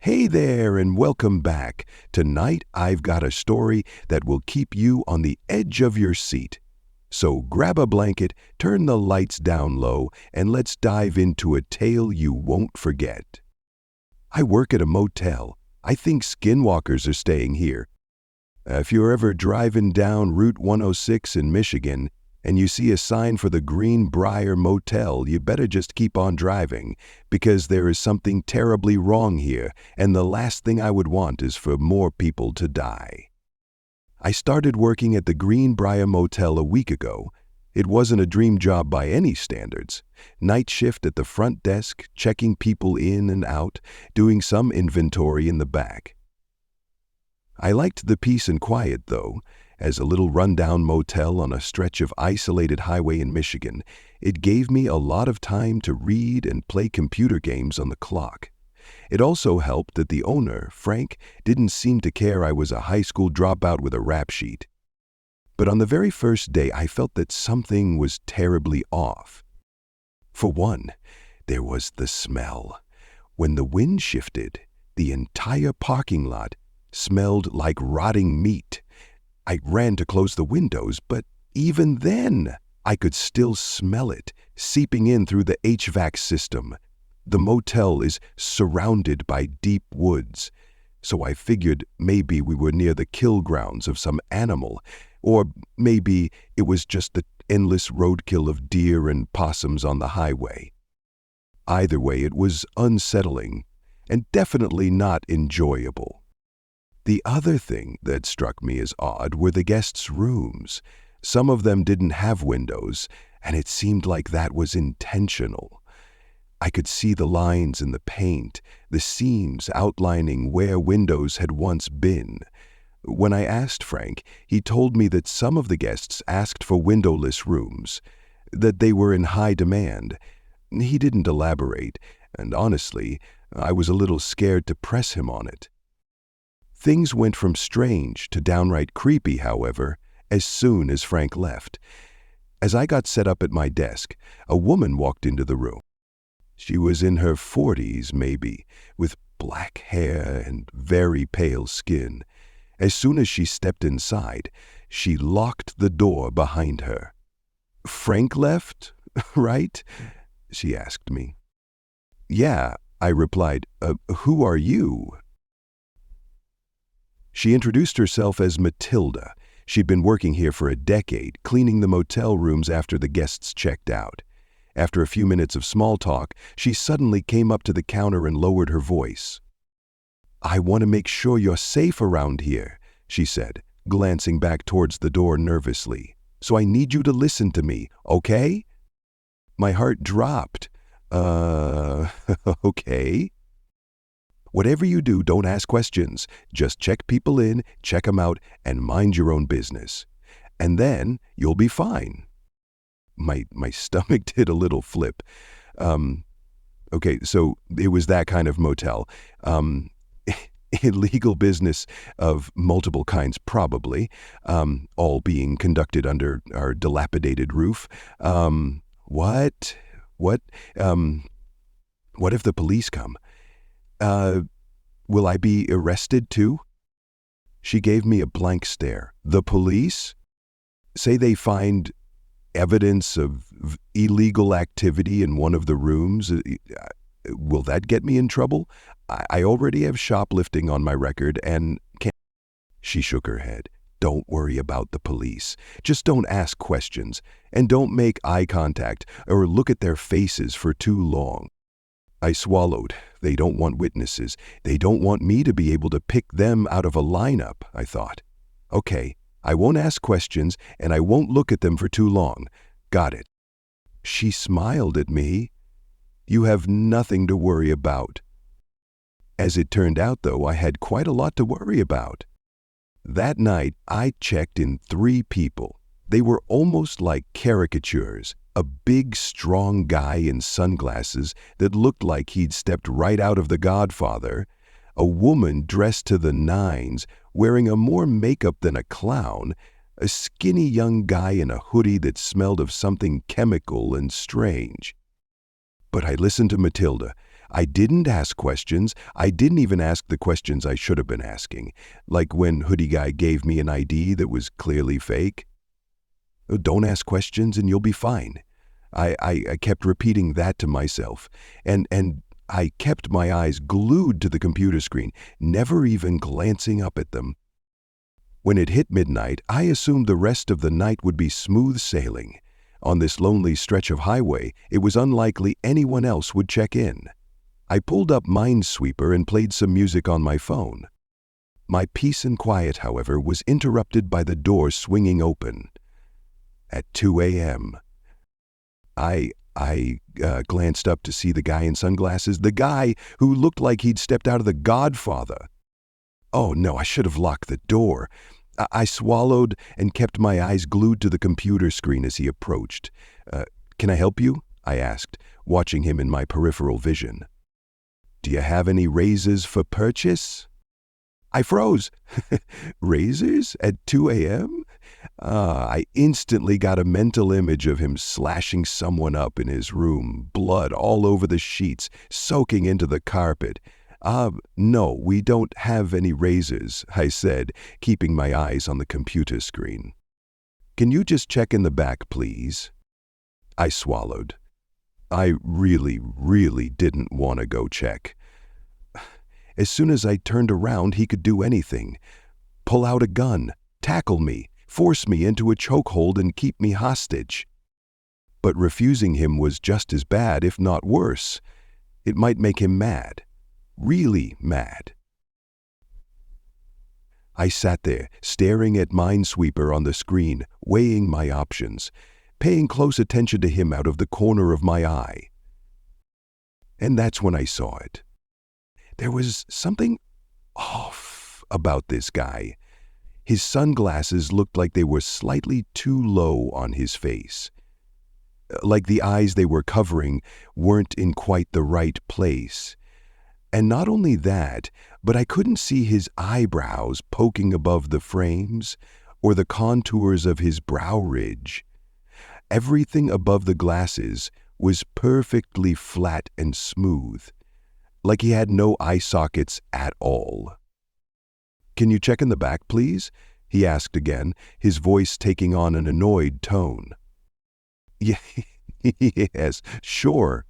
Hey there, and welcome back. Tonight, I've got a story that will keep you on the edge of your seat. So grab a blanket, turn the lights down low, and let's dive into a tale you won't forget. I work at a motel. I think skinwalkers are staying here. If you're ever driving down Route 106 in Michigan, and you see a sign for the Greenbrier Motel, you better just keep on driving, because there is something terribly wrong here, and the last thing I would want is for more people to die. I started working at the Greenbrier Motel a week ago. It wasn't a dream job by any standards. Night shift at the front desk, checking people in and out, doing some inventory in the back. I liked the peace and quiet, though. As a little rundown motel on a stretch of isolated highway in Michigan, it gave me a lot of time to read and play computer games on the clock. It also helped that the owner, Frank, didn't seem to care I was a high school dropout with a rap sheet. But on the very first day, I felt that something was terribly off. For one, there was the smell. When the wind shifted, the entire parking lot smelled like rotting meat. I ran to close the windows, but even then, I could still smell it seeping in through the HVAC system. The motel is surrounded by deep woods, so I figured maybe we were near the kill grounds of some animal, or maybe it was just the endless roadkill of deer and possums on the highway. Either way, it was unsettling and definitely not enjoyable. The other thing that struck me as odd were the guests' rooms. Some of them didn't have windows, and it seemed like that was intentional. I could see the lines in the paint, the seams outlining where windows had once been. When I asked Frank, he told me that some of the guests asked for windowless rooms, that they were in high demand. He didn't elaborate, and honestly, I was a little scared to press him on it. Things went from strange to downright creepy, however, as soon as Frank left. As I got set up at my desk, a woman walked into the room. She was in her 40s, maybe, with black hair and very pale skin. As soon as she stepped inside, she locked the door behind her. "Frank left, right?" she asked me. "Yeah," I replied. Who are you?" She introduced herself as Matilda. She'd been working here for a decade, cleaning the motel rooms after the guests checked out. After a few minutes of small talk, she suddenly came up to the counter and lowered her voice. "I want to make sure you're safe around here," she said, glancing back towards the door nervously. "So I need you to listen to me, okay?" My heart dropped. Okay. "Whatever you do, don't ask questions. Just check people in, check them out, and mind your own business. And then you'll be fine." My stomach did a little flip. Okay, so it was that kind of motel. Illegal business of multiple kinds, probably, all being conducted under our dilapidated roof. What if the police come? Will I be arrested too?" She gave me a blank stare. "The police? Say they find evidence of illegal activity in one of the rooms. Will that get me in trouble? I already have shoplifting on my record and can't." She shook her head. "Don't worry about the police. Just don't ask questions, and don't make eye contact or look at their faces for too long." I swallowed. They don't want witnesses. They don't want me to be able to pick them out of a lineup, I thought. Okay, I won't ask questions, and I won't look at them for too long. Got it. She smiled at me. "You have nothing to worry about." As it turned out, though, I had quite a lot to worry about. That night, I checked in 3 people. They were almost like caricatures. A big, strong guy in sunglasses that looked like he'd stepped right out of The Godfather. A woman dressed to the nines, wearing a more makeup than a clown. A skinny young guy in a hoodie that smelled of something chemical and strange. But I listened to Matilda. I didn't ask questions. I didn't even ask the questions I should have been asking, like when Hoodie Guy gave me an ID that was clearly fake. Don't ask questions and you'll be fine. I kept repeating that to myself, and I kept my eyes glued to the computer screen, never even glancing up at them. When it hit midnight, I assumed the rest of the night would be smooth sailing. On this lonely stretch of highway, it was unlikely anyone else would check in. I pulled up Minesweeper and played some music on my phone. My peace and quiet, however, was interrupted by the door swinging open. At 2 a.m., I glanced up to see the guy in sunglasses, the guy who looked like he'd stepped out of The Godfather. Oh no, I should have locked the door. I swallowed and kept my eyes glued to the computer screen as he approached. Can I help you? I asked, watching him in my peripheral vision. Do you have any razors for purchase? I froze. Razors at 2 a.m.? I instantly got a mental image of him slashing someone up in his room, blood all over the sheets, soaking into the carpet. No, we don't have any razors, I said, keeping my eyes on the computer screen. Can you just check in the back, please? I swallowed. I really didn't want to go check. As soon as I turned around, he could do anything. Pull out a gun, tackle me, force me into a chokehold and keep me hostage. But refusing him was just as bad, if not worse. It might make him mad. Really mad. I sat there, staring at Minesweeper on the screen, weighing my options, paying close attention to him out of the corner of my eye. And that's when I saw it. There was something off about this guy. His sunglasses looked like they were slightly too low on his face. Like the eyes they were covering weren't in quite the right place. And not only that, but I couldn't see his eyebrows poking above the frames or the contours of his brow ridge. Everything above the glasses was perfectly flat and smooth, like he had no eye sockets at all. Can you check in the back, please? He asked again, his voice taking on an annoyed tone. Yes, sure.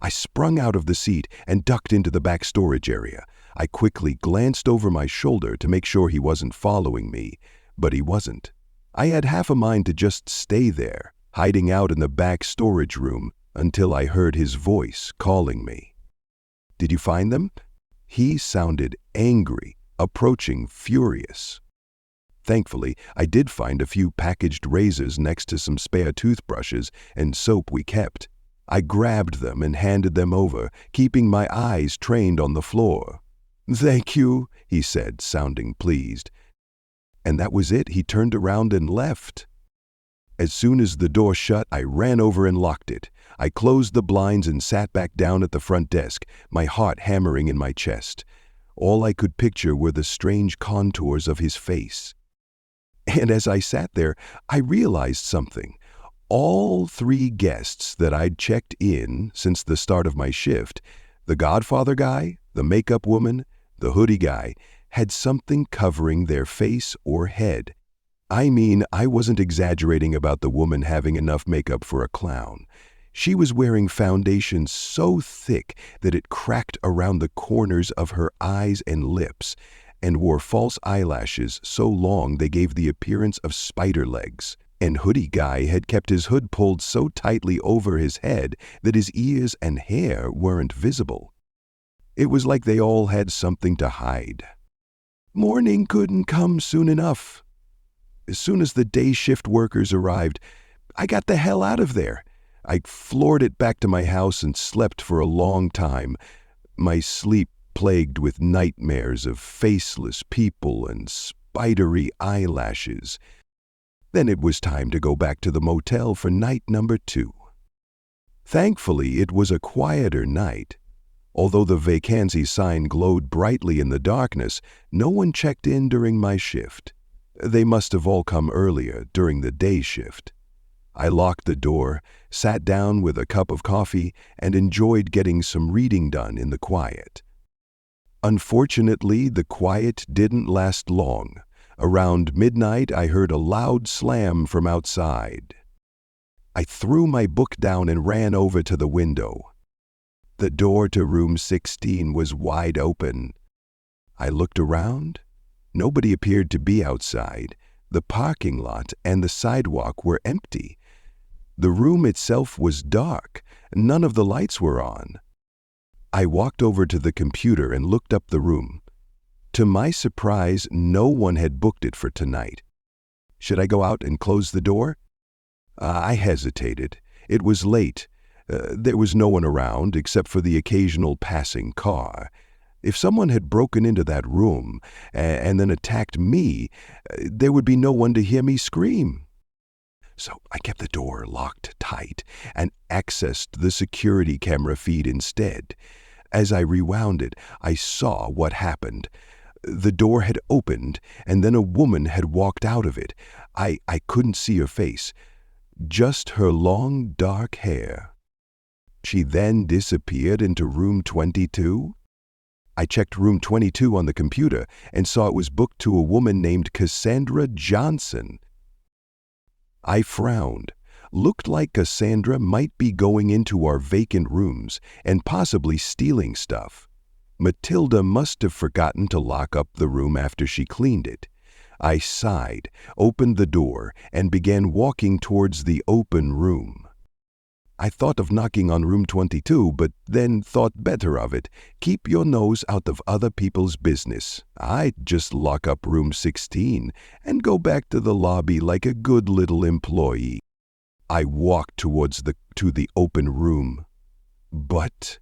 I sprung out of the seat and ducked into the back storage area. I quickly glanced over my shoulder to make sure he wasn't following me, but he wasn't. I had half a mind to just stay there, hiding out in the back storage room until I heard his voice calling me. Did you find them? He sounded angry, approaching furious. Thankfully, I did find a few packaged razors next to some spare toothbrushes and soap we kept. I grabbed them and handed them over, keeping my eyes trained on the floor. Thank you, he said, sounding pleased. And that was it. He turned around and left. As soon as the door shut, I ran over and locked it. I closed the blinds and sat back down at the front desk, my heart hammering in my chest. All I could picture were the strange contours of his face. And as I sat there, I realized something. All three guests that I'd checked in since the start of my shift, the Godfather guy, the makeup woman, the hoodie guy, had something covering their face or head. I mean, I wasn't exaggerating about the woman having enough makeup for a clown. She was wearing foundation so thick that it cracked around the corners of her eyes and lips, and wore false eyelashes so long they gave the appearance of spider legs. And hoodie guy had kept his hood pulled so tightly over his head that his ears and hair weren't visible. It was like they all had something to hide. Morning couldn't come soon enough. As soon as the day shift workers arrived, I got the hell out of there. I floored it back to my house and slept for a long time, my sleep plagued with nightmares of faceless people and spidery eyelashes. Then it was time to go back to the motel for night number 2. Thankfully, it was a quieter night. Although the vacancy sign glowed brightly in the darkness, no one checked in during my shift. They must have all come earlier during the day shift. I locked the door, sat down with a cup of coffee, and enjoyed getting some reading done in the quiet. Unfortunately, the quiet didn't last long. Around midnight, I heard a loud slam from outside. I threw my book down and ran over to the window. The door to room 16 was wide open. I looked around. Nobody appeared to be outside. The parking lot and the sidewalk were empty. The room itself was dark. None of the lights were on. I walked over to the computer and looked up the room. To my surprise, no one had booked it for tonight. Should I go out and close the door? I hesitated. It was late. There was no one around except for the occasional passing car. If someone had broken into that room and then attacked me, there would be no one to hear me scream. So I kept the door locked tight and accessed the security camera feed instead. As I rewound it, I saw what happened. The door had opened, and then a woman had walked out of it. I couldn't see her face, just her long, dark hair. She then disappeared into room 22. I checked room 22 on the computer and saw it was booked to a woman named Cassandra Johnson. I frowned. Looked like Cassandra might be going into our vacant rooms and possibly stealing stuff. Matilda must have forgotten to lock up the room after she cleaned it. I sighed, opened the door, and began walking towards the open room. I thought of knocking on room 22, but then thought better of it. Keep your nose out of other people's business. I'd just lock up room 16 and go back to the lobby like a good little employee. I walked towards the open room. But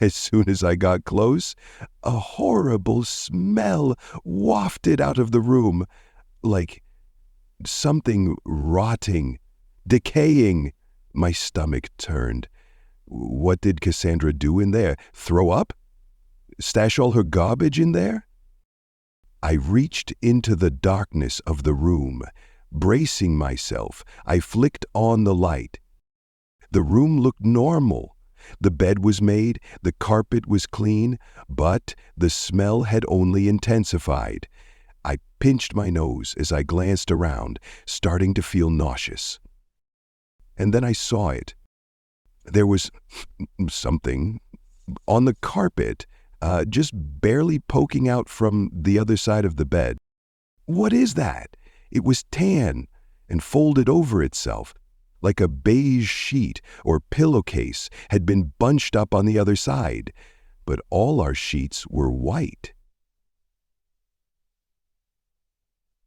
as soon as I got close, a horrible smell wafted out of the room, like something rotting, decaying. My stomach turned. What did Cassandra do in there? Throw up? Stash all her garbage in there? I reached into the darkness of the room. Bracing myself, I flicked on the light. The room looked normal. The bed was made, the carpet was clean, but the smell had only intensified. I pinched my nose as I glanced around, starting to feel nauseous. And then I saw it. There was something on the carpet, just barely poking out from the other side of the bed. What is that? It was tan and folded over itself, like a beige sheet or pillowcase had been bunched up on the other side, but all our sheets were white.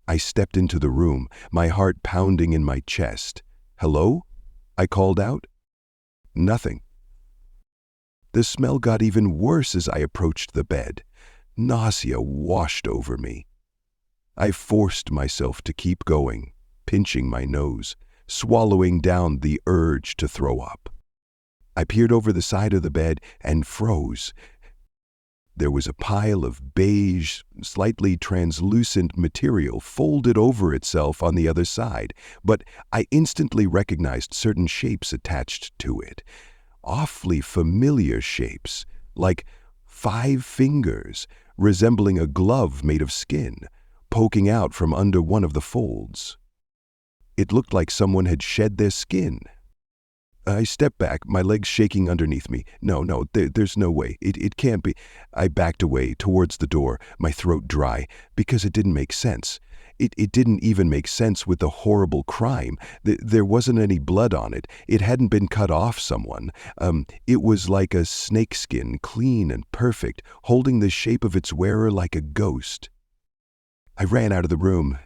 I stepped into the room, my heart pounding in my chest. "Hello?" I called out. Nothing. The smell got even worse as I approached the bed. Nausea washed over me. I forced myself to keep going, pinching my nose, swallowing down the urge to throw up. I peered over the side of the bed and froze. There was a pile of beige, slightly translucent material folded over itself on the other side, but I instantly recognized certain shapes attached to it. Awfully familiar shapes, like 5 fingers, resembling a glove made of skin, poking out from under one of the folds. It looked like someone had shed their skin. I stepped back, my legs shaking underneath me. No, there's no way. It can't be. I backed away towards the door, my throat dry, because it didn't make sense. It didn't even make sense with the horrible crime. There wasn't any blood on it. It hadn't been cut off someone. It was like a snakeskin, clean and perfect, holding the shape of its wearer like a ghost. I ran out of the room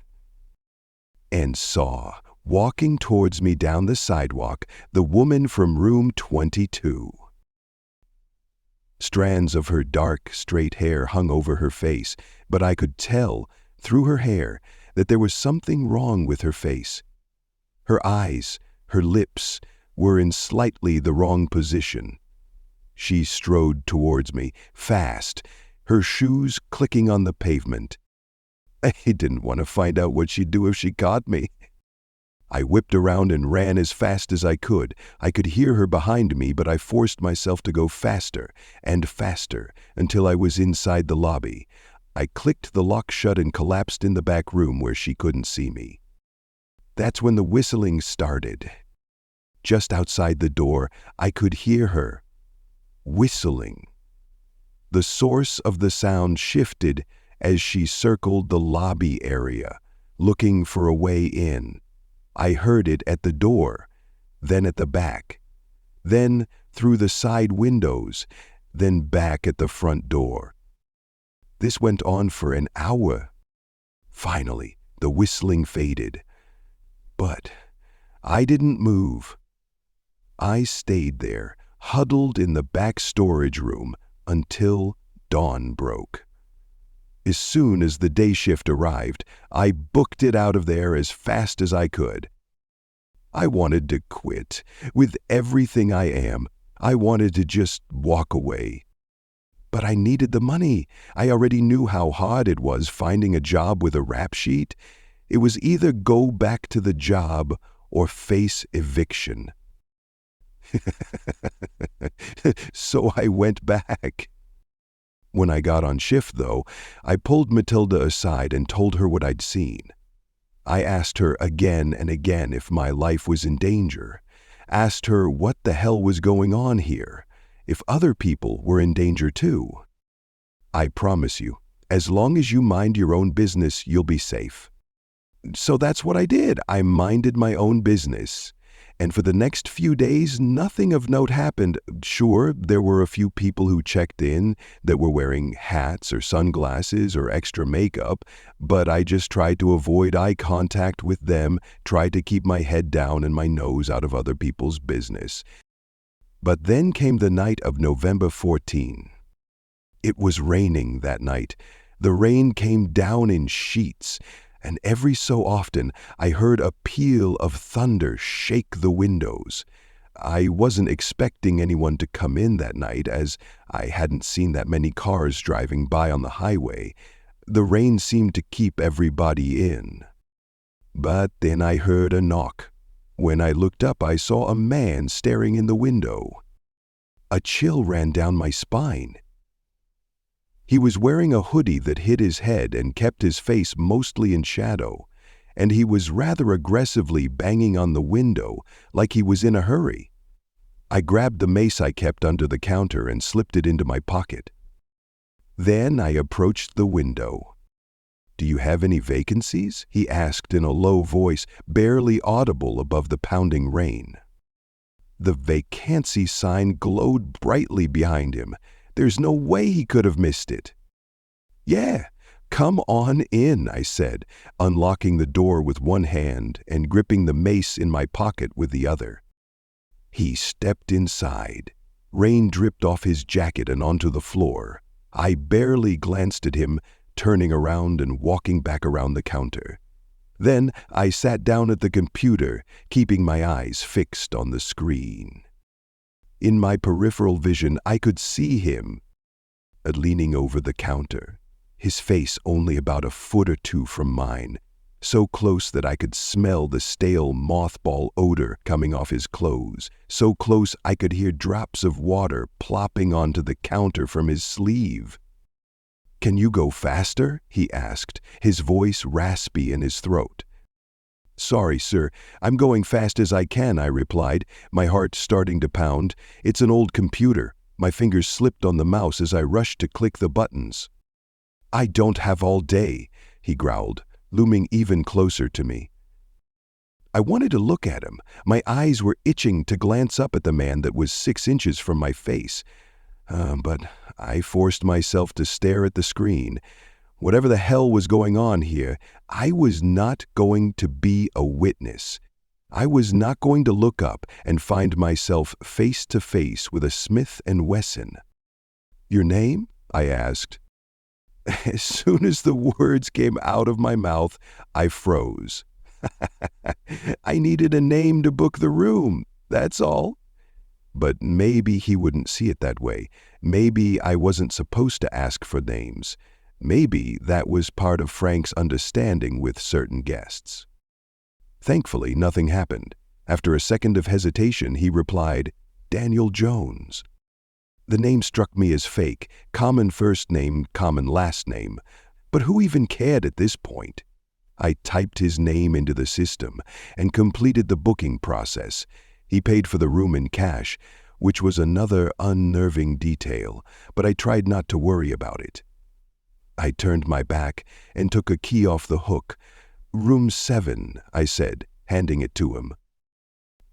and saw, walking towards me down the sidewalk, the woman from room 22. Strands of her dark, straight hair hung over her face, but I could tell, through her hair, that there was something wrong with her face. Her eyes, her lips, were in slightly the wrong position. She strode towards me, fast, her shoes clicking on the pavement. I didn't want to find out what she'd do if she caught me. I whipped around and ran as fast as I could. I could hear her behind me, but I forced myself to go faster and faster until I was inside the lobby. I clicked the lock shut and collapsed in the back room where she couldn't see me. That's when the whistling started. Just outside the door, I could hear her whistling. The source of the sound shifted as she circled the lobby area, looking for a way in. I heard it at the door, then at the back, then through the side windows, then back at the front door. This went on for an hour. Finally, the whistling faded. But I didn't move. I stayed there, huddled in the back storage room, until dawn broke. As soon as the day shift arrived, I booked it out of there as fast as I could. I wanted to quit. With everything I am, I wanted to just walk away. But I needed the money. I already knew how hard it was finding a job with a rap sheet. It was either go back to the job or face eviction. So I went back. When I got on shift, though, I pulled Matilda aside and told her what I'd seen. I asked her again and again if my life was in danger, asked her what the hell was going on here, if other people were in danger too. I promise you, as long as you mind your own business, you'll be safe. So that's what I did. I minded my own business. And for the next few days, nothing of note happened. Sure, there were a few people who checked in that were wearing hats or sunglasses or extra makeup, but I just tried to avoid eye contact with them, tried to keep my head down and my nose out of other people's business. But then came the night of November 14. It was raining that night. The rain came down in sheets, and every so often I heard a peal of thunder shake the windows. I wasn't expecting anyone to come in that night, as I hadn't seen that many cars driving by on the highway. The rain seemed to keep everybody in. But then I heard a knock. When I looked up, I saw a man staring in the window. A chill ran down my spine. He was wearing a hoodie that hid his head and kept his face mostly in shadow, and he was rather aggressively banging on the window like he was in a hurry. I grabbed the mace I kept under the counter and slipped it into my pocket. Then I approached the window. "Do you have any vacancies?" he asked in a low voice, barely audible above the pounding rain. The vacancy sign glowed brightly behind him. There's no way he could have missed it. "Yeah, come on in," I said, unlocking the door with one hand and gripping the mace in my pocket with the other. He stepped inside. Rain dripped off his jacket and onto the floor. I barely glanced at him, turning around and walking back around the counter. Then I sat down at the computer, keeping my eyes fixed on the screen. In my peripheral vision, I could see him, leaning over the counter, his face only about a foot or two from mine, so close that I could smell the stale mothball odor coming off his clothes, so close I could hear drops of water plopping onto the counter from his sleeve. "Can you go faster?" he asked, his voice raspy in his throat. "Sorry, sir. I'm going fast as I can," I replied, my heart starting to pound. "It's an old computer." My fingers slipped on the mouse as I rushed to click the buttons. "I don't have all day," he growled, looming even closer to me. I wanted to look at him. My eyes were itching to glance up at the man that was 6 inches from my face. But I forced myself to stare at the screen. Whatever the hell was going on here, I was not going to be a witness. I was not going to look up and find myself face to face with a Smith & Wesson. "Your name?" I asked. As soon as the words came out of my mouth, I froze. I needed a name to book the room, that's all. But maybe he wouldn't see it that way. Maybe I wasn't supposed to ask for names. Maybe that was part of Frank's understanding with certain guests. Thankfully, nothing happened. After a second of hesitation, he replied, "Daniel Jones." The name struck me as fake, common first name, common last name. But who even cared at this point? I typed his name into the system and completed the booking process. He paid for the room in cash, which was another unnerving detail, but I tried not to worry about it. I turned my back and took a key off the hook. "Room 7, I said, handing it to him.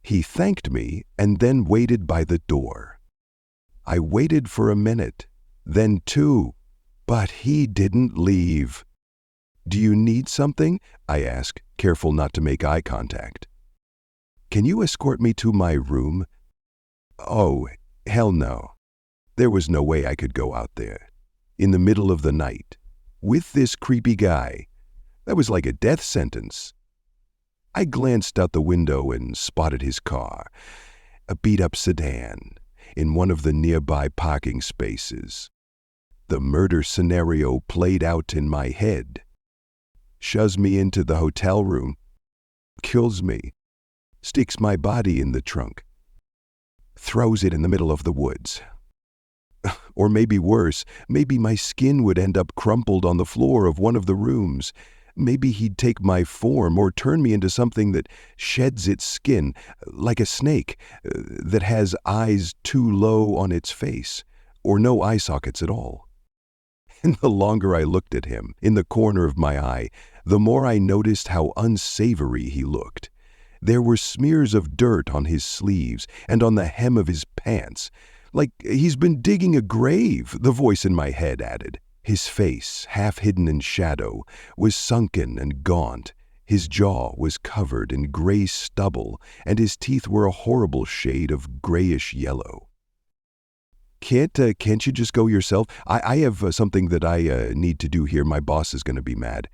He thanked me and then waited by the door. I waited for a minute, then 2, but he didn't leave. "Do you need something?" I asked, careful not to make eye contact. "Can you escort me to my room?" Oh, hell no. There was no way I could go out there, in the middle of the night, with this creepy guy. That was like a death sentence. I glanced out the window and spotted his car, a beat-up sedan, in one of the nearby parking spaces. The murder scenario played out in my head. Shoves me into the hotel room, kills me, sticks my body in the trunk, throws it in the middle of the woods. Or maybe worse, maybe my skin would end up crumpled on the floor of one of the rooms. Maybe he'd take my form or turn me into something that sheds its skin, like a snake, that has eyes too low on its face, or no eye sockets at all. And the longer I looked at him, in the corner of my eye, the more I noticed how unsavory he looked. There were smears of dirt on his sleeves and on the hem of his pants. "Like he's been digging a grave," the voice in my head added. His face, half hidden in shadow, was sunken and gaunt. His jaw was covered in gray stubble, and his teeth were a horrible shade of grayish yellow. Can't you just go yourself? I have something that I need to do here. My boss is going to be mad."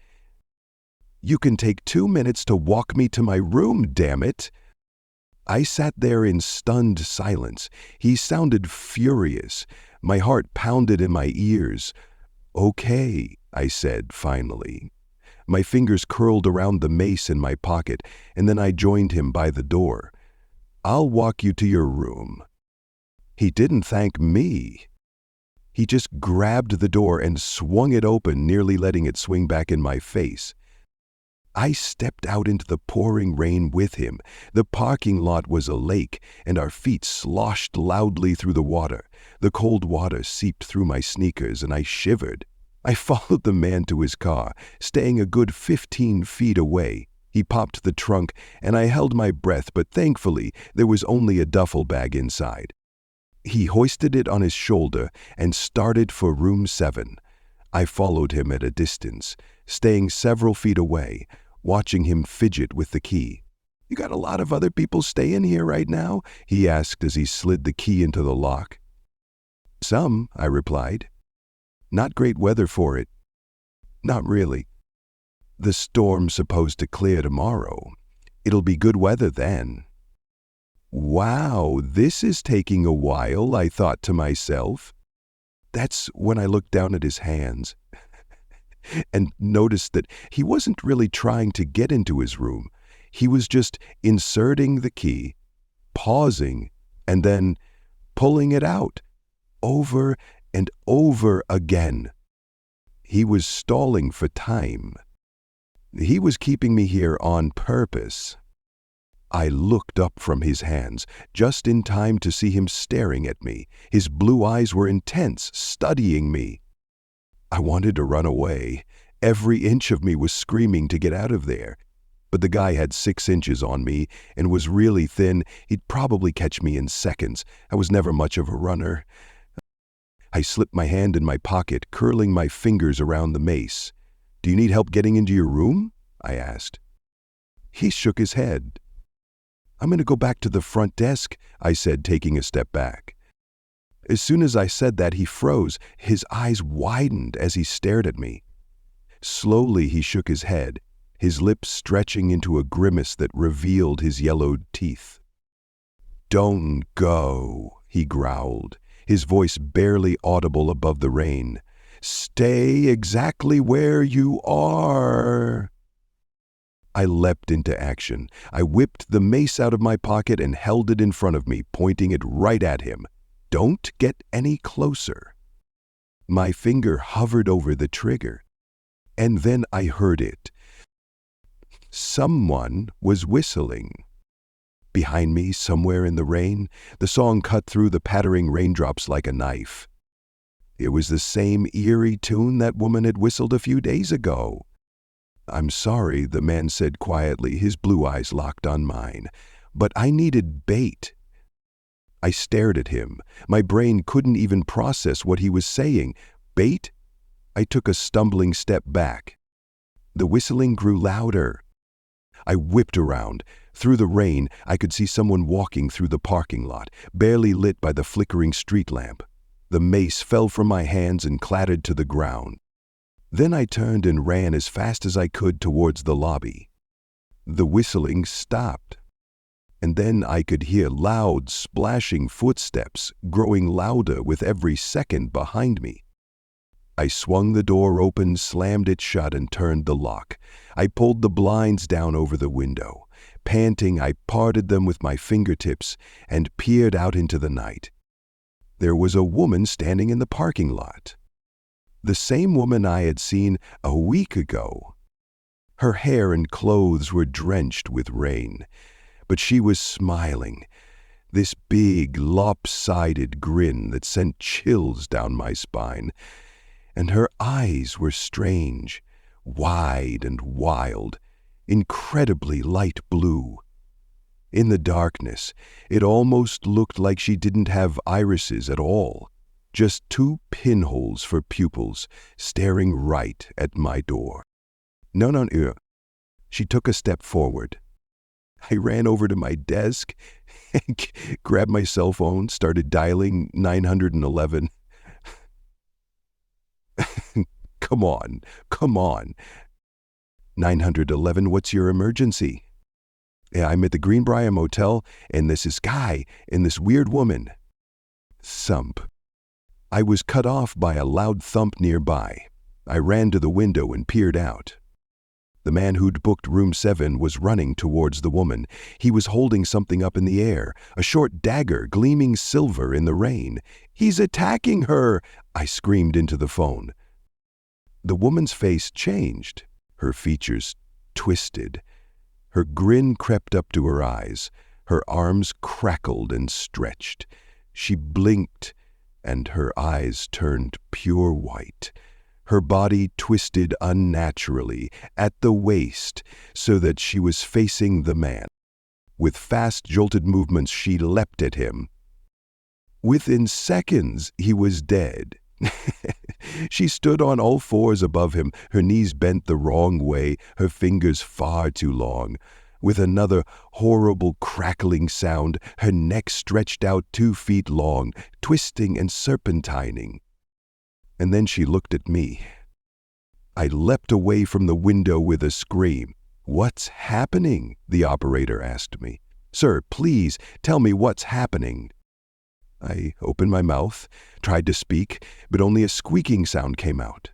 "You can take 2 minutes to walk me to my room, damn it." I sat there in stunned silence. He sounded furious. My heart pounded in my ears. "Okay," I said finally. My fingers curled around the mace in my pocket, and then I joined him by the door. "I'll walk you to your room." He didn't thank me. He just grabbed the door and swung it open, nearly letting it swing back in my face. I stepped out into the pouring rain with him. The parking lot was a lake, and our feet sloshed loudly through the water. The cold water seeped through my sneakers, and I shivered. I followed the man to his car, staying a good 15 feet away. He popped the trunk, and I held my breath, but thankfully there was only a duffel bag inside. He hoisted it on his shoulder and started for room 7. I followed him at a distance, staying several feet away, watching him fidget with the key. "You got a lot of other people staying here right now?" he asked as he slid the key into the lock. "Some," I replied. "Not great weather for it." "Not really. The storm's supposed to clear tomorrow. It'll be good weather then." "Wow, this is taking a while," I thought to myself. That's when I looked down at his hands and noticed that he wasn't really trying to get into his room. He was just inserting the key, pausing, and then pulling it out, over and over again. He was stalling for time. He was keeping me here on purpose. I looked up from his hands, just in time to see him staring at me. His blue eyes were intense, studying me. I wanted to run away. Every inch of me was screaming to get out of there. But the guy had 6 inches on me and was really thin. He'd probably catch me in seconds. I was never much of a runner. I slipped my hand in my pocket, curling my fingers around the mace. "Do you need help getting into your room?" I asked. He shook his head. "I'm going to go back to the front desk," I said, taking a step back. As soon as I said that, he froze. His eyes widened as he stared at me. Slowly, he shook his head, his lips stretching into a grimace that revealed his yellowed teeth. "Don't go," he growled, his voice barely audible above the rain. "Stay exactly where you are." I leapt into action. I whipped the mace out of my pocket and held it in front of me, pointing it right at him. "Don't get any closer." My finger hovered over the trigger, and then I heard it. Someone was whistling. Behind me, somewhere in the rain, the song cut through the pattering raindrops like a knife. It was the same eerie tune that woman had whistled a few days ago. "I'm sorry," the man said quietly, his blue eyes locked on mine, "but I needed bait." I stared at him. My brain couldn't even process what he was saying. Bait? I took a stumbling step back. The whistling grew louder. I whipped around. Through the rain, I could see someone walking through the parking lot, barely lit by the flickering street lamp. The mace fell from my hands and clattered to the ground. Then I turned and ran as fast as I could towards the lobby. The whistling stopped, and then I could hear loud, splashing footsteps growing louder with every second behind me. I swung the door open, slammed it shut, and turned the lock. I pulled the blinds down over the window. Panting, I parted them with my fingertips and peered out into the night. There was a woman standing in the parking lot. The same woman I had seen a week ago. Her hair and clothes were drenched with rain, but she was smiling, this big, lopsided grin that sent chills down my spine. And her eyes were strange, wide and wild, incredibly light blue. In the darkness, it almost looked like she didn't have irises at all, just two pinholes for pupils staring right at my door. No. She took a step forward. I ran over to my desk, grabbed my cell phone, started dialing 911. Come on. 911, what's your emergency? "Yeah, I'm at the Greenbrier Motel, and this is Guy and this weird woman." Thump. I was cut off by a loud thump nearby. I ran to the window and peered out. The man who'd booked room 7 was running towards the woman. He was holding something up in the air, a short dagger gleaming silver in the rain. "He's attacking her!" I screamed into the phone. The woman's face changed. Her features twisted. Her grin crept up to her eyes. Her arms crackled and stretched. She blinked, and her eyes turned pure white. Her body twisted unnaturally at the waist so that she was facing the man. With fast, jolted movements, she leapt at him. Within seconds, he was dead. She stood on all fours above him, her knees bent the wrong way, her fingers far too long. With another horrible crackling sound, her neck stretched out 2 feet long, twisting and serpentining. And then she looked at me. I leapt away from the window with a scream. "What's happening?" the operator asked me. "Sir, please tell me what's happening." I opened my mouth, tried to speak, but only a squeaking sound came out.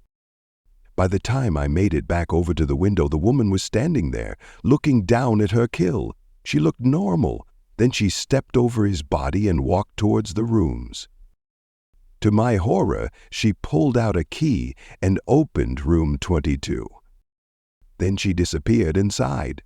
By the time I made it back over to the window, the woman was standing there, looking down at her kill. She looked normal. Then she stepped over his body and walked towards the rooms. To my horror, she pulled out a key and opened room 22. Then she disappeared inside.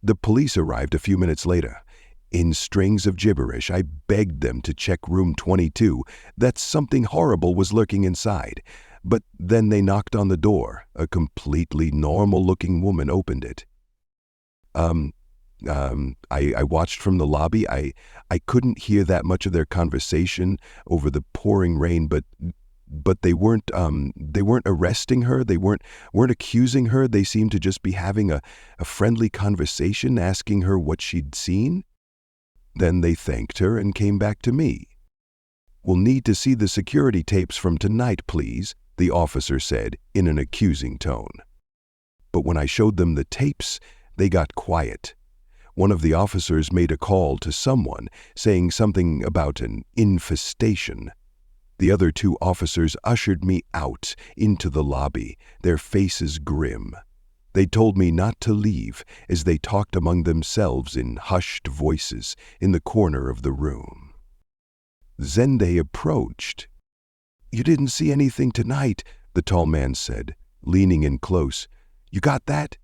The police arrived a few minutes later. In strings of gibberish, I begged them to check room 22, that something horrible was lurking inside. But then they knocked on the door. A completely normal-looking woman opened it. I watched from the lobby. I couldn't hear that much of their conversation over the pouring rain, but they weren't arresting her. They weren't accusing her. They seemed to just be having a friendly conversation, asking her what she'd seen. Then they thanked her and came back to me. "We'll need to see the security tapes from tonight, please," the officer said in an accusing tone. But when I showed them the tapes, they got quiet. One of the officers made a call to someone, saying something about an infestation. The other 2 officers ushered me out into the lobby, their faces grim. They told me not to leave as they talked among themselves in hushed voices in the corner of the room. Then they approached. "You didn't see anything tonight," the tall man said, leaning in close. "You got that?"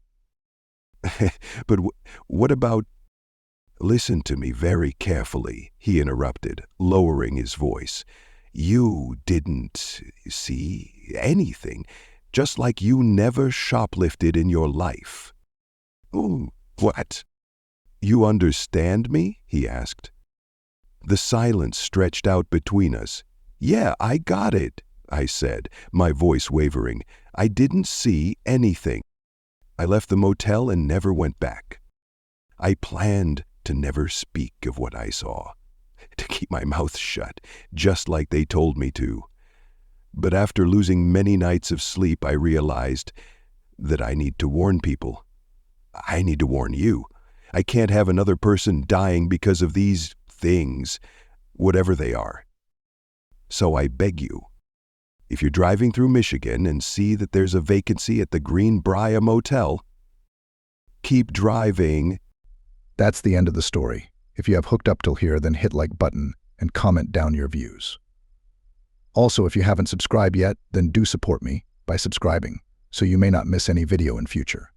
"But what about—" "Listen to me very carefully," he interrupted, lowering his voice. "You didn't see anything, just like you never shoplifted in your life." "Ooh, what?" "You understand me?" he asked. The silence stretched out between us. "Yeah, I got it," I said, my voice wavering. "I didn't see anything. I left the motel and never went back. I planned to never speak of what I saw, to keep my mouth shut, just like they told me to. But after losing many nights of sleep, I realized that I need to warn people. I need to warn you. I can't have another person dying because of these things, whatever they are. So I beg you, if you're driving through Michigan and see that there's a vacancy at the Greenbrier Motel, keep driving." That's the end of the story. If you have hooked up till here, then hit like button and comment down your views. Also, if you haven't subscribed yet, then do support me by subscribing, so you may not miss any video in future.